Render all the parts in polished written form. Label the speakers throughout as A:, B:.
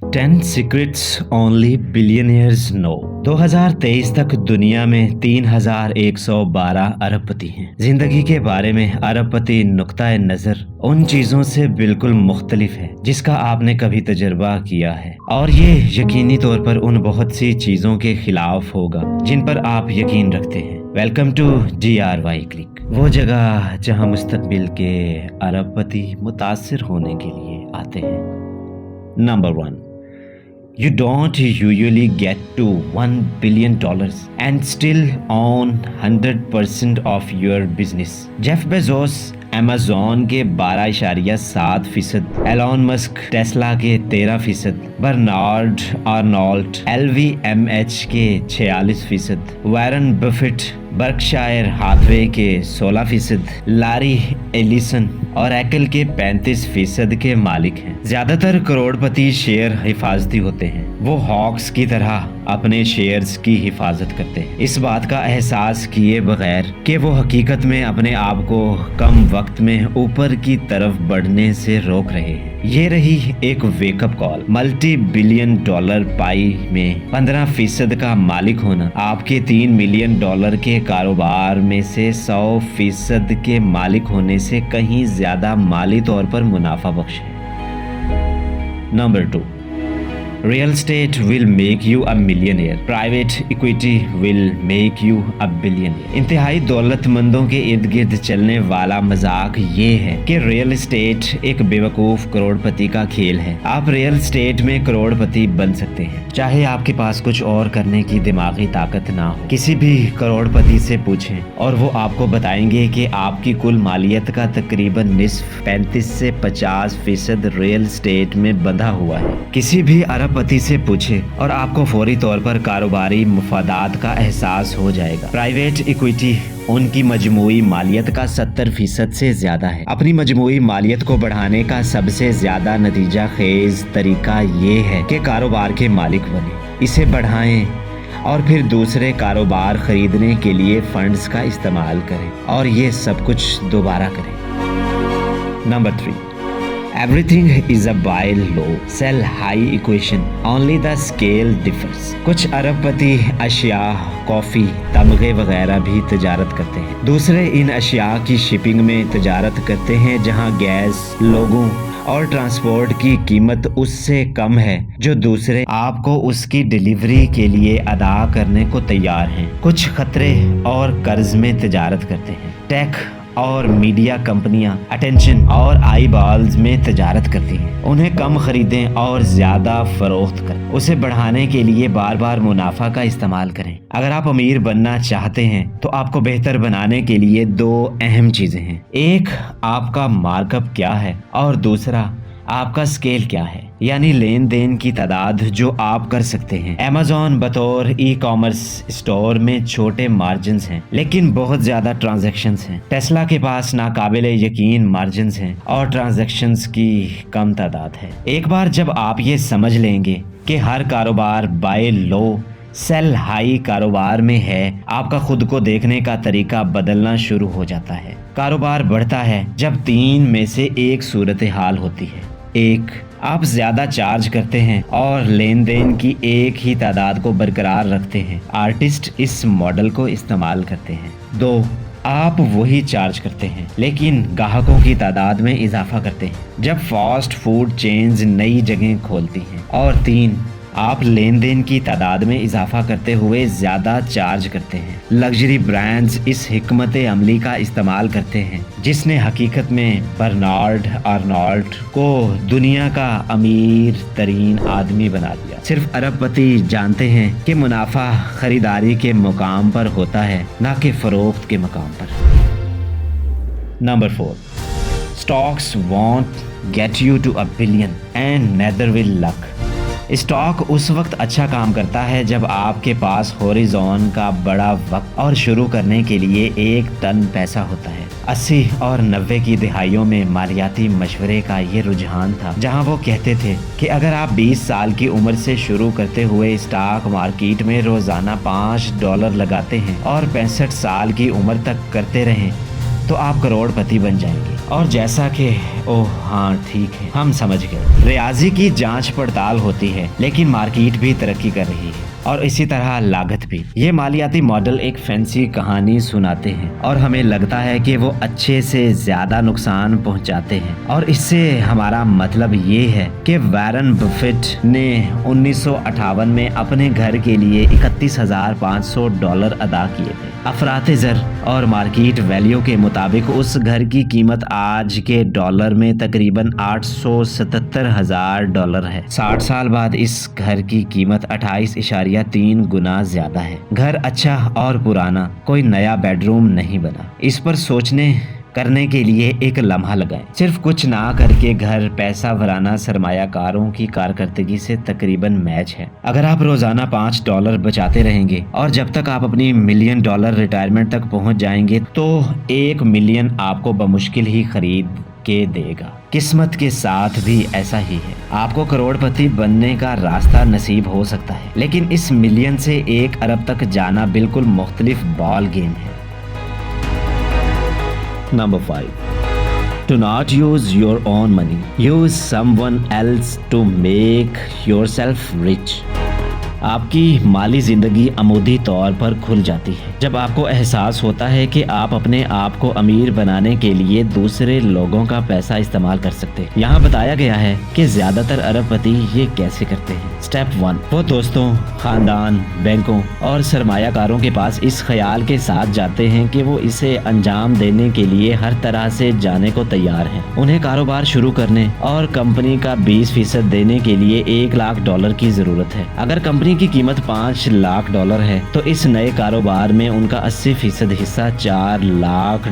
A: 10 secrets only billionaires no. 2023 तक दुनिया में 3112 अरबपति हैं। जिंदगी के बारे में अरबपति नुक्ता नजर उन चीजों से बिल्कुल मुख्तलिफ है जिसका आपने कभी तजुर्बा किया है, और ये यकीनी तौर पर उन बहुत सी चीजों के खिलाफ होगा जिन पर आप यकीन रखते हैं। वेलकम टू GRY क्लिक, वो जगह जहां मुस्तकबिल के अरबपति मुतासिर होने के लिए आते हैं। Number 1, you don't usually get to $1 billion and still own 100% of your business. Jeff Bezos Amazon के 12.7%, एलॉन मस्क टेस्ला के 13%, बर्नार्ड आर्नोल्ट LVMH के 46%, वॉरेन बफेट बर्कशायर हाथवे के 16%, लारी एलिसन और एप्पल के 35% के मालिक हैं। ज्यादातर करोड़पति शेयर हिफाजती होते हैं। वो हॉक्स की तरह अपने शेयर्स की हिफाजत करते हैं, इस बात का एहसास किए बगैर कि वो हकीकत में अपने आप को कम वक्त में ऊपर की तरफ बढ़ने से रोक रहे हैं। ये रही एक wake up call. Multi billion dollar pie में 15% का मालिक होना आपके $3 मिलियन के कारोबार में से 100% के मालिक होने से कहीं ज्यादा माली तौर पर मुनाफा बख्श है। Number 2, Real estate will make you a millionaire. Private equity will make you a billionaire. इंतहाई दौलतमंदों के इर्द गिर्द चलने वाला मजाक ये है कि रियल एस्टेट एक बेवकूफ करोड़पति का खेल है। आप रियल एस्टेट में करोड़पति बन सकते हैं, चाहे आपके पास कुछ और करने की दिमागी ताकत ना हो। किसी भी करोड़पति से पूछें और वो आपको बताएंगे कि आपकी कुल मालियत का तकरीबन निस्फ 35 से 50% रियल एस्टेट में बंधा हुआ है। किसी भी पति से पूछे और आपको फौरी तौर पर कारोबारी मुफादात का एहसास हो जाएगा। प्राइवेट इक्विटी उनकी मजमूई मालियत का 70% से ज्यादा है। अपनी मजमूई मालियत को बढ़ाने का सबसे ज्यादा नतीजा खेज तरीका ये है कि कारोबार के मालिक बने, इसे बढ़ाएं और फिर दूसरे कारोबार खरीदने के लिए फंड्स का इस्तेमाल करें और ये सब कुछ दोबारा करें। Number 3, Everything is a buy low, sell high equation. Only the scale differs. कुछ अरबपति अशिया, कॉफी, तमगे वगैरह भी तजारत करते हैं। दूसरे इन अशिया की शिपिंग में तजारत करते हैं जहां गैस, लोगों और ट्रांसपोर्ट की कीमत उससे कम है जो दूसरे आपको उसकी डिलीवरी के लिए अदा करने को तैयार हैं। कुछ खतरे और कर्ज में तजारत करते हैं। टेक और मीडिया कंपनियां अटेंशन और आई बॉल्स में तजारत करती हैं। उन्हें कम खरीदें और ज्यादा फरोख्त करें। उसे बढ़ाने के लिए बार बार मुनाफा का इस्तेमाल करें। अगर आप अमीर बनना चाहते हैं तो आपको बेहतर बनाने के लिए 2 अहम चीजें हैं। एक, आपका मार्कअप क्या है, और दूसरा आपका स्केल क्या है, यानी लेन देन की तादाद जो आप कर सकते हैं। अमेज़न बतौर ई-कॉमर्स स्टोर में छोटे मार्जिन्स हैं लेकिन बहुत ज्यादा ट्रांजैक्शंस हैं। टेस्ला के पास नाकाबिले यकीन मार्जिन्स हैं और ट्रांजैक्शंस की कम तादाद है। एक बार जब आप ये समझ लेंगे कि हर कारोबार बाय लो सेल हाई कारोबार में है, आपका खुद को देखने का तरीका बदलना शुरू हो जाता है। कारोबार बढ़ता है जब 3 में से एक सूरत हाल होती है। 1, आप ज्यादा चार्ज करते हैं और लेन देन की एक ही तादाद को बरकरार रखते हैं। आर्टिस्ट इस मॉडल को इस्तेमाल करते हैं। 2, आप वही चार्ज करते हैं लेकिन ग्राहकों की तादाद में इजाफा करते हैं जब फास्ट फूड चेन्स नई जगह खोलती हैं। और 3, आप लेन देन की तादाद में इजाफा करते हुए ज्यादा चार्ज करते हैं। लग्जरी ब्रांड्स इस हिकमत अमली का इस्तेमाल करते हैं जिसने हकीकत में बर्नार्ड आर्नोल्ट को दुनिया का अमीर तरीन आदमी बना दिया। सिर्फ अरबपति जानते हैं कि मुनाफा खरीदारी के मुकाम पर होता है, ना कि फरोख्त के मुकाम पर। Number 4, stocks won't get you to a billion and neither will luck. Stock उस वक्त अच्छा काम करता है जब आपके पास होरिजोन का बड़ा वक्त और शुरू करने के लिए 1 टन पैसा होता है। 80 और 90 की दिहाइयों में मालियाती मशवरे का ये रुझान था जहां वो कहते थे कि अगर आप 20 साल की उम्र से शुरू करते हुए स्टॉक मार्केट में रोजाना $5 लगाते हैं और 65 साल की उम्र तक करते रहें तो आप करोड़पति बन जाएंगे। और जैसा कि ओह हाँ ठीक है, हम समझ गए, रियाजी की जांच पड़ताल होती है, लेकिन मार्केट भी तरक्की कर रही है और इसी तरह लागत भी। ये मालियाती मॉडल एक फैंसी कहानी सुनाते हैं और हमें लगता है कि वो अच्छे से ज्यादा नुकसान पहुंचाते हैं। और इससे हमारा मतलब ये है कि वॉरेन बफेट ने 1958 में अपने घर के लिए $31,500 अदा किए थे। अफरात-ए-ज़र और मार्केट वैल्यू के मुताबिक उस घर की कीमत आज के डॉलर में तकरीबन $877,000 है। 60 साल बाद इस घर की कीमत 28.3 गुना ज्यादा है। घर अच्छा और पुराना, कोई नया बेडरूम नहीं बना। इस पर सोचने करने के लिए एक लम्हा लगाएं। सिर्फ कुछ ना करके घर पैसा वराना सरमायाकारों की कारकर्दगी से तकरीबन मैच है। अगर आप रोजाना $5 बचाते रहेंगे और जब तक आप अपनी $1 मिलियन रिटायरमेंट तक पहुंच जाएंगे तो 1 मिलियन आपको बमुश्किल ही खरीद के देगा। किस्मत के साथ भी ऐसा ही है। आपको करोड़पति बनने का रास्ता नसीब हो सकता है, लेकिन इस मिलियन से 1 अरब तक जाना बिल्कुल मुख्तलिफ बॉल गेम है। Number 5. Do not use your own money. Use someone else to make yourself rich. आपकी माली जिंदगी अमूदी तौर पर खुल जाती है जब आपको एहसास होता है कि आप अपने आप को अमीर बनाने के लिए दूसरे लोगों का पैसा इस्तेमाल कर सकते हैं। यहाँ बताया गया है कि ज्यादातर अरबपति ये कैसे करते हैं। स्टेप 1, वो दोस्तों, खानदान, बैंकों और सरमायाकारों के पास इस ख्याल के साथ जाते हैं कि वो इसे अंजाम देने के लिए हर तरह से जाने को तैयार हैं। उन्हें कारोबार शुरू करने और कंपनी का 20% देने के लिए $1 लाख की जरूरत है। अगर कंपनी की कीमत $5 लाख है तो इस नए कारोबार में उनका 80% हिस्सा $4 लाख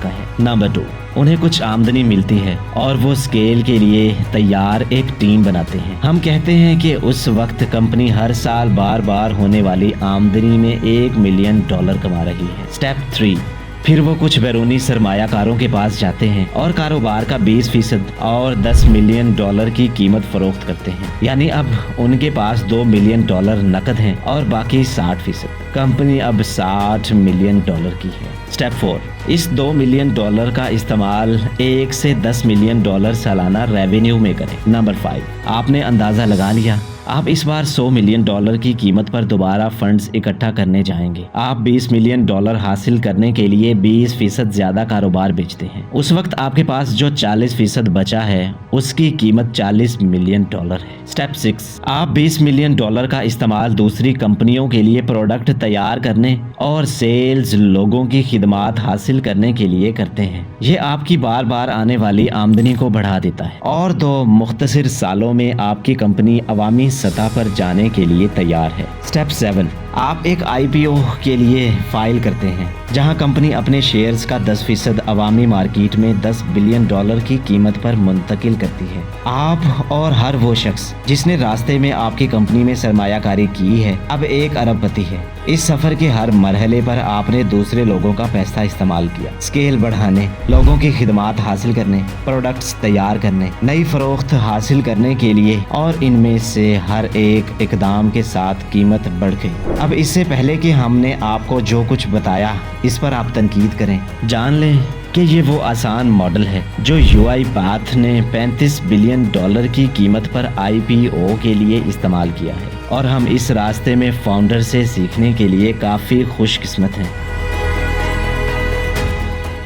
A: का है। नंबर 2, उन्हें कुछ आमदनी मिलती है और वो स्केल के लिए तैयार एक टीम बनाते हैं। हम कहते हैं कि उस वक्त कंपनी हर साल बार बार होने वाली आमदनी में $1 मिलियन कमा रही है। स्टेप 3, फिर वो कुछ बैरूनी सरमायाकारों के पास जाते हैं और कारोबार का 20% और $10 मिलियन की कीमत फरोख्त करते हैं। यानी अब उनके पास $2 मिलियन नकद हैं और बाकी 60%। कंपनी अब $60 मिलियन की है। स्टेप 4, इस $2 मिलियन का इस्तेमाल 1 से $10 मिलियन सालाना रेवेन्यू में करें। नंबर 5, आपने अंदाजा लगा लिया, आप इस बार $100 मिलियन की कीमत पर दोबारा फंड्स इकट्ठा करने जाएंगे। आप $20 मिलियन हासिल करने के लिए 20% ज्यादा कारोबार बेचते हैं। उस वक्त आपके पास जो 40% बचा है उसकी कीमत $40 मिलियन है। स्टेप 6, आप $20 मिलियन का इस्तेमाल दूसरी कंपनियों के लिए प्रोडक्ट तैयार करने और सेल्स लोगों की खिदमात हासिल करने के लिए करते हैं। ये आपकी बार बार आने वाली आमदनी को बढ़ा देता है और 2 मुख्तसर सालों में आपकी कंपनी अवामी सतह पर जाने के लिए तैयार है। स्टेप 7, आप एक IPO के लिए फाइल करते हैं जहां कंपनी अपने शेयर्स का 10% अवामी मार्केट में $10 बिलियन की कीमत पर मुंतकिल करती है। आप और हर वो शख्स जिसने रास्ते में आपकी कंपनी में सरमायाकारी की है अब 1 अरबपति है। इस सफर के हर मरहले पर आपने दूसरे लोगों का पैसा इस्तेमाल किया, स्केल बढ़ाने, लोगों की खिदमात हासिल करने, प्रोडक्ट्स तैयार करने, नई फरोख्त हासिल करने के लिए, और इनमें से हर एक इकदाम के साथ कीमत बढ़ गई। अब इससे पहले कि हमने आपको जो कुछ बताया इस पर आप तनकीद करें, जान लें कि ये वो आसान मॉडल है जो UiPath ने $35 बिलियन की कीमत पर IPO के लिए इस्तेमाल किया है और हम इस रास्ते में फाउंडर से सीखने के लिए काफ़ी खुशकिस्मत हैं।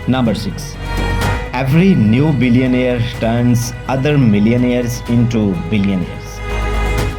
A: Number 6, Every new billionaire turns other millionaires into billionaires.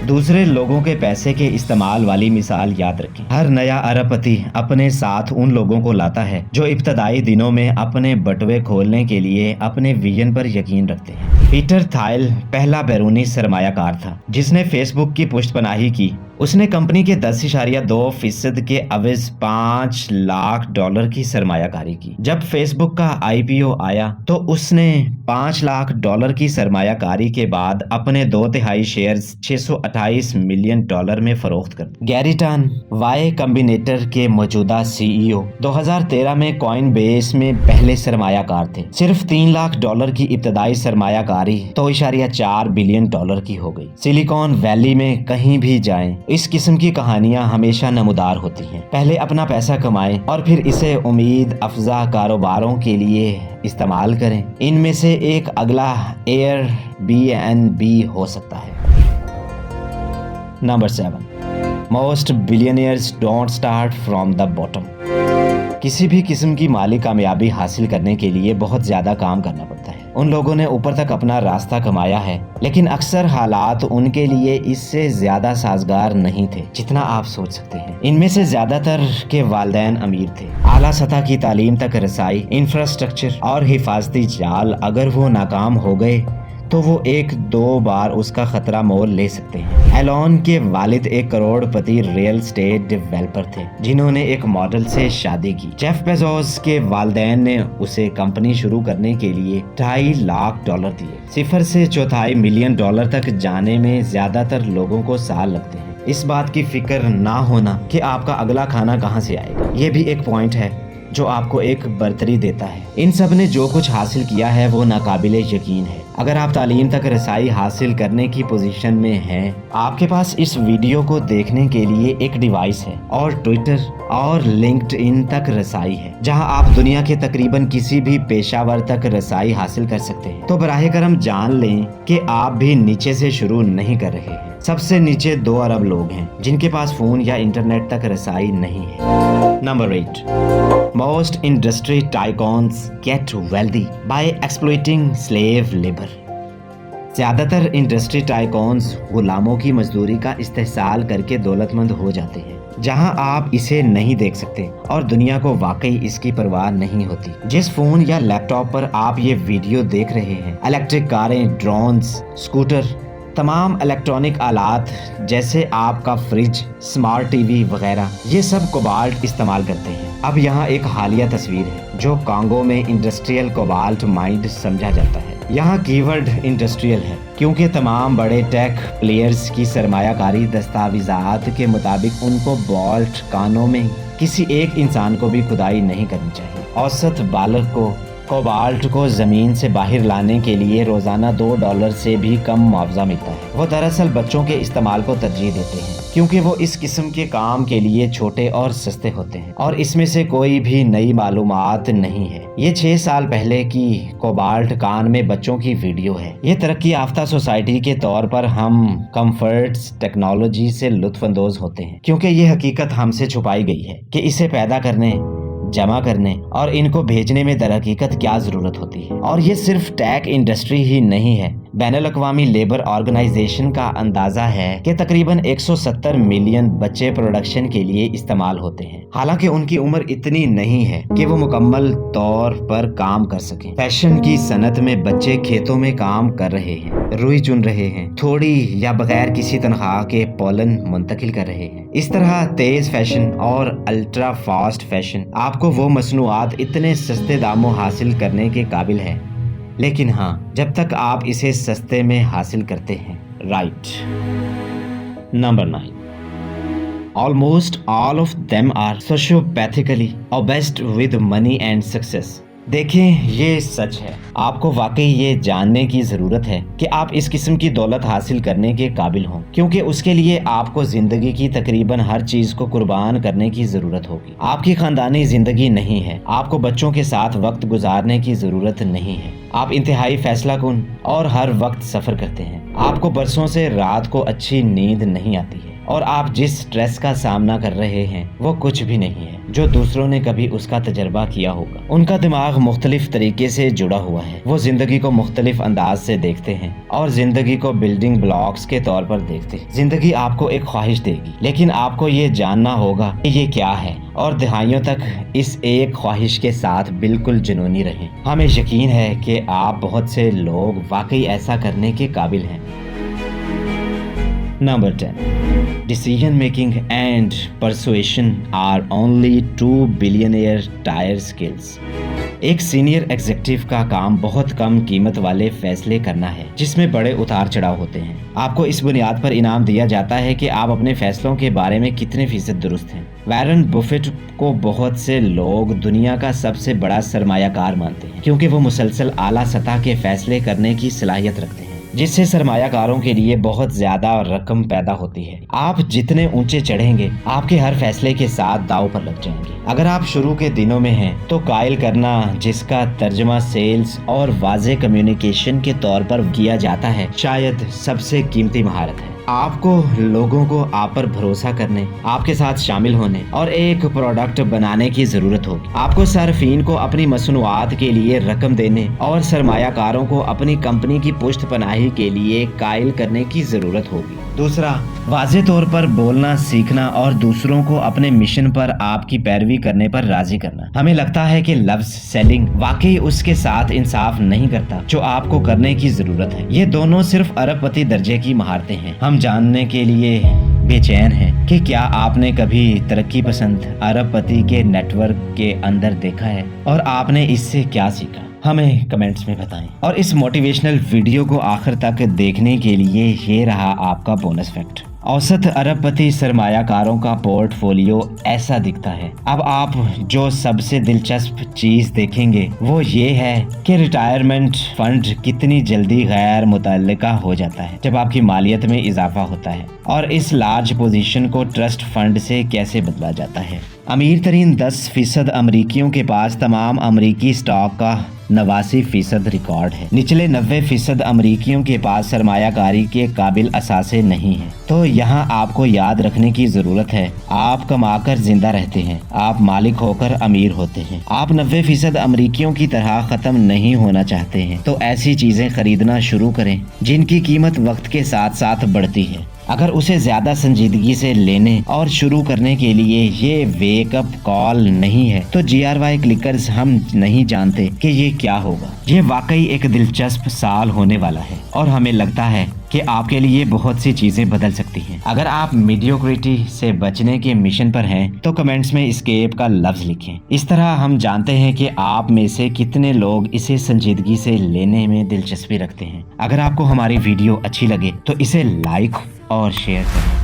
A: दूसरे लोगों के पैसे के इस्तेमाल वाली मिसाल याद रखें। हर नया अरबपति अपने साथ उन लोगों को लाता है जो इब्तदाई दिनों में अपने बटुए खोलने के लिए अपने विजन पर यकीन रखते हैं। पीटर थाइल पहला बैरूनी सरमायाकार था जिसने फेसबुक की पुश्तपनाही की। उसने कंपनी के 10.2% के अवज़ $5 लाख की सरमायाकारी की। जब फेसबुक का IPO आया तो उसने $5 लाख की सरमायाकारी के बाद अपने 2/3 शेयर्स $628 मिलियन में फरोख्त कर दिए। गैरी टन, वाई कॉम्बिनेटर के मौजूदा CEO, 2013 में कॉइनबेस में पहले सरमायाकार थे। सिर्फ $3 लाख की इब्तदाई सरमायाकारी $2.4 बिलियन की हो गई। सिलिकॉन वैली में कहीं भी जाएं, इस किस्म की कहानियां हमेशा नमूदार होती हैं। पहले अपना पैसा कमाएं और फिर इसे उम्मीद अफजा कारोबारों के लिए इस्तेमाल करें। इनमें से एक अगला एयरबीएनबी हो सकता है। Number 7, most billionaires don't start from the bottom. किसी भी किस्म की माली कामयाबी हासिल करने के लिए बहुत ज्यादा काम करना पड़ता है। उन लोगों ने ऊपर तक अपना रास्ता कमाया है, लेकिन अक्सर हालात उनके लिए इससे ज्यादा साजगार नहीं थे जितना आप सोच सकते हैं। इनमें से ज्यादातर के वालिदैन अमीर थे। आला सतह की तालीम तक रसाई, इंफ्रास्ट्रक्चर और हिफाजती जाल अगर वो नाकाम हो गए तो वो 1-2 बार उसका खतरा मोल ले सकते हैं। एलोन के वालिद एक करोड़पति रियल एस्टेट डेवलपर थे जिन्होंने एक मॉडल से शादी की। जेफ बेजोस के वालिदैन ने उसे कंपनी शुरू करने के लिए $2.5 लाख दिए। $0 से $2.25 मिलियन तक जाने में ज्यादातर लोगों को साल लगते हैं। इस बात की फिक्र ना होना कि आपका अगला खाना कहाँ से आएगा, ये भी एक पॉइंट है जो आपको एक बर्तरी देता है। इन सब ने जो कुछ हासिल किया है वो नाकाबिले यकीन है। अगर आप तालीम तक रसाई हासिल करने की पोजीशन में हैं, आपके पास इस वीडियो को देखने के लिए एक डिवाइस है और ट्विटर और लिंक्डइन तक रसाई है जहां आप दुनिया के तकरीबन किसी भी पेशावर तक रसाई हासिल कर सकते हैं। तो बराह करम जान लें कि आप भी नीचे से शुरू नहीं कर रहे हैं। सबसे नीचे 2 अरब लोग हैं जिनके पास फोन या इंटरनेट तक रसाई नहीं है। Number 8, most industry tycoons get wealthy by exploiting slave labour. ज्यादातर इंडस्ट्री टाइकॉन्स गुलामों की मजदूरी का इस्तेहसाल करके दौलतमंद हो जाते हैं जहां आप इसे नहीं देख सकते और दुनिया को वाकई इसकी परवाह नहीं होती। जिस फोन या लैपटॉप पर आप ये वीडियो देख रहे हैं, इलेक्ट्रिक कारें, ड्रोन्स, स्कूटर, तमाम इलेक्ट्रॉनिक आलात जैसे आपका फ्रिज, स्मार्ट टीवी वगैरह, ये सब कोबाल्ट इस्तेमाल करते हैं। अब यहाँ एक हालिया तस्वीर है जो कांगो में इंडस्ट्रियल कोबाल्ट माइंड समझा जाता है। यहाँ कीवर्ड इंडस्ट्रियल है क्योंकि तमाम बड़े टेक प्लेयर्स की सरमायाकारी दस्तावेजात के मुताबिक उनको बोल्ट कानों में किसी एक इंसान को भी खुदाई नहीं करनी चाहिए। औसत बालग को कोबाल्ट को जमीन से बाहर लाने के लिए रोजाना $2 से भी कम मुआवजा मिलता है। वो दरअसल बच्चों के इस्तेमाल को तरजीह देते हैं क्योंकि वो इस किस्म के काम के लिए छोटे और सस्ते होते हैं और इसमें से कोई भी नई मालूमात नहीं है। ये 6 साल पहले की कोबाल्ट कान में बच्चों की वीडियो है। ये तरक्की याफ्ता सोसाइटी के तौर पर हम कंफर्ट्स टेक्नोलॉजी से लुत्फानंदोज होते हैं क्योंकि ये हकीकत हमसे छुपाई गई है कि इसे पैदा करने, जमा करने और इनको भेजने में दरहकीकत क्या जरूरत होती है। और ये सिर्फ टेक इंडस्ट्री ही नहीं है। बैनुल अक़वामी लेबर ऑर्गेनाइजेशन का अंदाजा है कि तकरीबन 170 मिलियन बच्चे प्रोडक्शन के लिए इस्तेमाल होते हैं। हालांकि उनकी उम्र इतनी नहीं है कि वो मुकम्मल तौर पर काम कर सकें। फैशन की सनत में बच्चे खेतों में काम कर रहे हैं, रुई चुन रहे हैं, थोड़ी या बगैर किसी तनख्वाह के पोलन मुंतकिल कर रहे हैं। इस तरह तेज फैशन और अल्ट्रा फास्ट फैशन आपको वो मसनूआत इतने सस्ते दामों हासिल करने के काबिल है, लेकिन हाँ, जब तक आप इसे सस्ते में हासिल करते हैं। Right. Number 9, almost all of them are sociopathically obsessed with money and success। देखें, ये सच है। आपको वाकई ये जानने की जरूरत है कि आप इस किस्म की दौलत हासिल करने के काबिल हों, क्योंकि उसके लिए आपको जिंदगी की तकरीबन हर चीज को कुर्बान करने की जरूरत होगी। आपकी खानदानी जिंदगी नहीं है, आपको बच्चों के साथ वक्त गुजारने की जरूरत नहीं है। आप इंतहाई फैसला कुन और हर वक्त सफर करते हैं। आपको बरसों से रात को अच्छी नींद नहीं आती है और आप जिस स्ट्रेस का सामना कर रहे हैं वो कुछ भी नहीं है जो दूसरों ने कभी उसका तजर्बा किया होगा। उनका दिमाग मुख्तलिफ तरीके से जुड़ा हुआ है। वो जिंदगी को मुख्तलिफ अंदाज से देखते हैं और जिंदगी को बिल्डिंग ब्लॉक्स के तौर पर देखते हैं। जिंदगी आपको एक ख्वाहिश देगी, लेकिन आपको ये जानना होगा कि ये क्या है और दहाइयों तक इस एक ख्वाहिश के साथ बिल्कुल जुनूनी रहें। हमें यकीन है कि आप बहुत से लोग वाकई ऐसा करने के काबिल हैं। Number 10, decision making and persuasion are only 2 billionaire tier skills। एक सीनियर एग्जीक्यूटिव का काम बहुत कम कीमत वाले फैसले करना है जिसमें बड़े उतार चढ़ाव होते हैं। आपको इस बुनियाद पर इनाम दिया जाता है कि आप अपने फैसलों के बारे में कितने फीसद दुरुस्त हैं। वॉरेन बफेट को बहुत से लोग दुनिया का सबसे बड़ा सरमायाकार मानते हैं क्योंकि वो मुसलसल आला सतह के फैसले करने की सलाहियत रखते हैं। जिससे सरमाया कारों के लिए बहुत ज्यादा रकम पैदा होती है। आप जितने ऊंचे चढ़ेंगे, आपके हर फैसले के साथ दांव पर लग जाएंगे। अगर आप शुरू के दिनों में हैं, तो कायल करना, जिसका तर्जमा सेल्स और वाज़े कम्युनिकेशन के तौर पर किया जाता है, शायद सबसे कीमती महारत है। आपको लोगों को आप पर भरोसा करने, आपके साथ शामिल होने और एक प्रोडक्ट बनाने की जरूरत होगी। आपको सार्फिन को अपनी मसनूआत के लिए रकम देने और सरमायाकारों को अपनी कंपनी की पुश्त पनाही के लिए कायल करने की जरूरत होगी। दूसरा, वाज़े तौर पर बोलना सीखना और दूसरों को अपने मिशन पर आपकी पैरवी करने पर राजी करना। हमें लगता है कि लफ्ज सेलिंग वाकई उसके साथ इंसाफ नहीं करता जो आपको करने की जरूरत है। ये दोनों सिर्फ अरबपति दर्जे की महारतें हैं। हम जानने के लिए बेचैन हैं कि क्या आपने कभी तरक्की पसंद अरबपति के नेटवर्क के अंदर देखा है और आपने इससे क्या सीखा। हमें कमेंट्स में बताएं। और इस मोटिवेशनल वीडियो को आखिर तक देखने के लिए ये रहा आपका बोनस फैक्ट। औसत अरबपति सरमायाकारों का पोर्टफोलियो ऐसा दिखता है। अब आप जो सबसे दिलचस्प चीज देखेंगे वो ये है कि रिटायरमेंट फंड कितनी जल्दी गैर मुतल्लिका हो जाता है जब आपकी मालियत में इजाफा होता है, और इस लार्ज पोजीशन को ट्रस्ट फंड से कैसे बदला जाता है। अमीर तरीन 10% अमरीकियों के पास तमाम अमरीकी स्टॉक का 89% रिकॉर्ड है। निचले 90% अमरीकियों के पास सरमायाकारी के काबिल असासे नहीं है। तो यहाँ आपको याद रखने की जरूरत है, आप कमाकर जिंदा रहते हैं, आप मालिक होकर अमीर होते हैं। आप 90% अमरीकियों की तरह खत्म नहीं होना चाहते हैं, तो ऐसी चीजें खरीदना शुरू करें जिनकी कीमत वक्त के साथ साथ बढ़ती है। अगर उसे ज्यादा संजीदगी से लेने और शुरू करने के लिए ये वेकअप कॉल नहीं है, तो GRY क्लिकर्स हम नहीं जानते कि ये क्या होगा। ये वाकई एक दिलचस्प साल होने वाला है और हमें लगता है कि आपके लिए बहुत सी चीजें बदल सकती हैं। अगर आप मीडियोक्रिटी से बचने के मिशन पर हैं, तो कमेंट्स में एस्केप का लफ्ज लिखें। इस तरह हम जानते हैं कि आप में से कितने लोग इसे संजीदगी से लेने में दिलचस्पी रखते हैं। अगर आपको हमारी वीडियो अच्छी लगे तो इसे लाइक और शेयर करें।